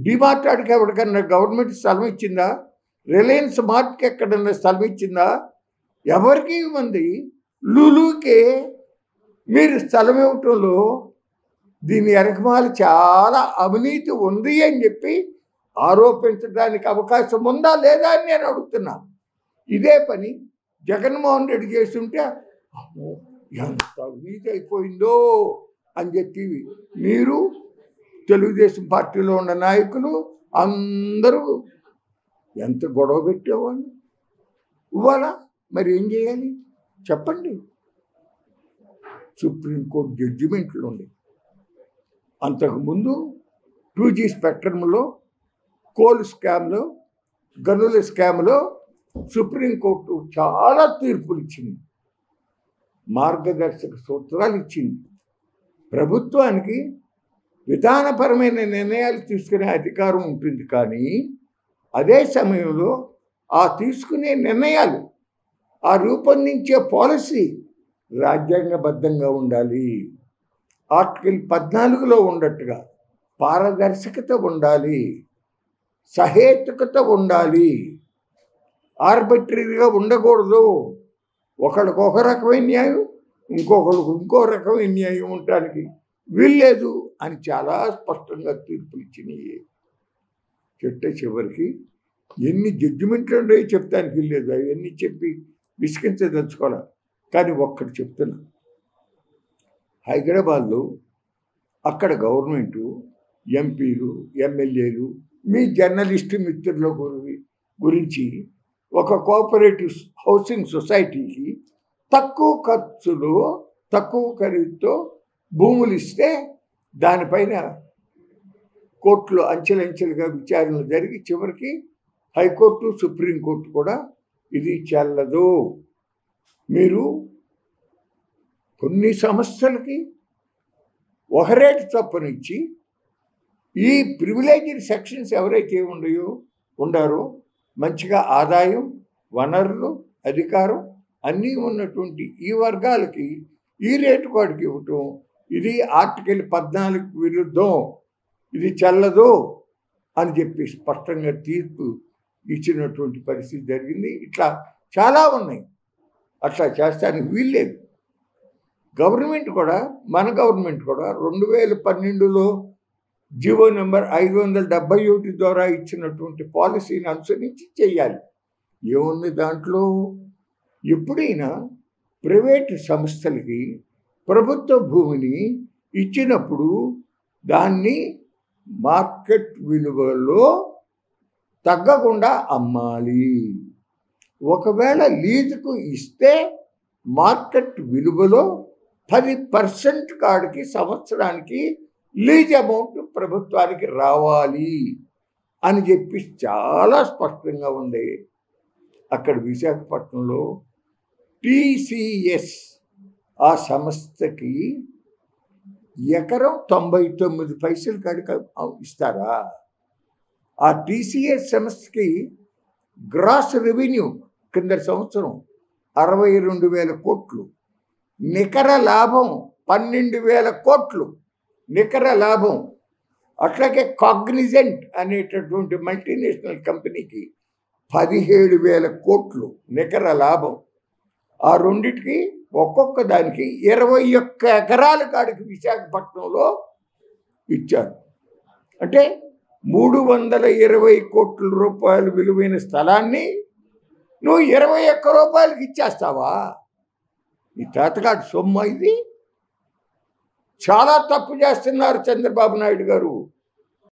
డిమార్ట్ ఆడికి ఎవరికన్నా గవర్నమెంట్ స్థలం ఇచ్చిందా? రిలయన్స్ మార్ట్కి ఎక్కడన్నా స్థలం ఇచ్చిందా? ఎవరికి ఇవ్వండి. లులుకే మీరు స్థలం ఇవ్వటంలో దీని వెనకమాల చాలా అవినీతి ఉంది అని చెప్పి ఆరోపించడానికి అవకాశం ఉందా లేదా అని నేను అడుగుతున్నా. ఇదే పని జగన్మోహన్ రెడ్డి చేస్తుంటే ఎంత అవినీతి అయిపోయిందో అని చెప్పి మీరు తెలుగుదేశం పార్టీలో ఉన్న నాయకులు అందరూ ఎంత గొడవ పెట్టేవాళ్ళు. ఇవాళ మరి ఏం చేయాలి చెప్పండి. సుప్రీంకోర్టు జడ్జిమెంట్లు ఉన్నాయి. అంతకుముందు 2G స్పెక్ట్రమ్లో కోల్ స్కామ్లో గనుల స్కామ్లో సుప్రీంకోర్టు చాలా తీర్పులు ఇచ్చింది, మార్గదర్శక సూత్రాలు ఇచ్చింది. ప్రభుత్వానికి విధానపరమైన నిర్ణయాలు తీసుకునే అధికారం ఉంటుంది, కానీ అదే సమయంలో ఆ తీసుకునే నిర్ణయాలు, ఆ రూపొందించే పాలసీ రాజ్యాంగబద్ధంగా ఉండాలి. ఆర్టికల్ 14లో ఉన్నట్టుగా పారదర్శకత ఉండాలి, సహేతుకత ఉండాలి, ఆర్బిటరీగా ఉండకూడదు. ఒకళ్ళకి ఒక రకమైన న్యాయం, ఇంకొకళ్ళకి ఇంకో రకమైన న్యాయం ఉండటానికి వీల్లేదు అని చాలా స్పష్టంగా తీర్పులు ఇచ్చినాయి. చివరికి ఎన్ని జడ్జిమెంట్లు ఉన్నాయో చెప్తానికి వీల్లేదు. అవన్నీ చెప్పి విసిగించదలుచుకోవాలి. కానీ ఒక్కటి చెప్తున్నా, హైదరాబాద్లో అక్కడ గవర్నమెంటు, ఎంపీలు, ఎమ్మెల్యేలు, మీ జర్నలిస్టు మిత్రుల గురించి ఒక కోఆపరేటివ్ హౌసింగ్ సొసైటీకి తక్కువ ఖర్చులో తక్కువ ఖరీదుతో భూములు ఇస్తే దానిపైన కోర్టులో అంచెలంచెలుగా విచారణలు జరిగి చివరికి హైకోర్టు, సుప్రీంకోర్టు కూడా ఇది చెల్లదు, మీరు కొన్ని సంస్థలకి ఒక రేటు చొప్పున ఇచ్చి ఈ ప్రివిలేజ్డ్ సెక్షన్స్ ఎవరైతే ఉండారో మంచిగా ఆదాయం, వనరులు, అధికారం అన్నీ ఉన్నటువంటి ఈ వర్గాలకి ఈ రేటు వాడికి ఇవ్వటం, ఇది ఆర్టికల్ 14 విరుద్ధం, ఇది చెల్లదు అని చెప్పి స్పష్టంగా తీర్పు ఇచ్చినటువంటి పరిస్థితి జరిగింది. ఇట్లా చాలా ఉన్నాయి. అట్లా చేస్తానికి వీల్లేదు. గవర్నమెంట్ కూడా, మన గవర్నమెంట్ కూడా 2012లో జీవో నెంబర్ 571 ద్వారా ఇచ్చినటువంటి పాలసీని అనుసరించి చేయాలి. ఏముంది దాంట్లో? ఎప్పుడైనా ప్రైవేటు సంస్థలకి ప్రభుత్వ భూమిని ఇచ్చినప్పుడు దాన్ని మార్కెట్ విలువలో తగ్గకుండా అమ్మాలి. ఒకవేళ లీజుకు ఇస్తే మార్కెట్ విలువలో 10% కాడికి సంవత్సరానికి లీజ్ అమౌంట్ ప్రభుత్వానికి రావాలి అని చెప్పి చాలా స్పష్టంగా ఉంది. అక్కడ విశాఖపట్నంలో TCS ఆ సంస్థకి ఎకరం 99 పైసలు కాడికి ఇస్తారా? ఆ TCS సంస్థకి గ్రాస్ రెవెన్యూ కింద సంవత్సరం 62,000 కోట్లు, నికర లాభం 12,000 కోట్లు నికర లాభం. అట్లాగే కాగ్నిజెంట్ అనేటటువంటి మల్టీనేషనల్ కంపెనీకి 17,000 కోట్లు నికర లాభం. ఆ రెండిటికి ఒక్కొక్క దానికి 21 ఎకరాల కాడికి విశాఖపట్నంలో ఇచ్చారు. అంటే 320 కోట్ల రూపాయలు విలువైన స్థలాన్ని నువ్వు 21 రూపాయలకి ఇచ్చేస్తావా? ఈ తాతగాడి సొమ్ము ఇది. చాలా తప్పు చేస్తున్నారు చంద్రబాబు నాయుడు గారు.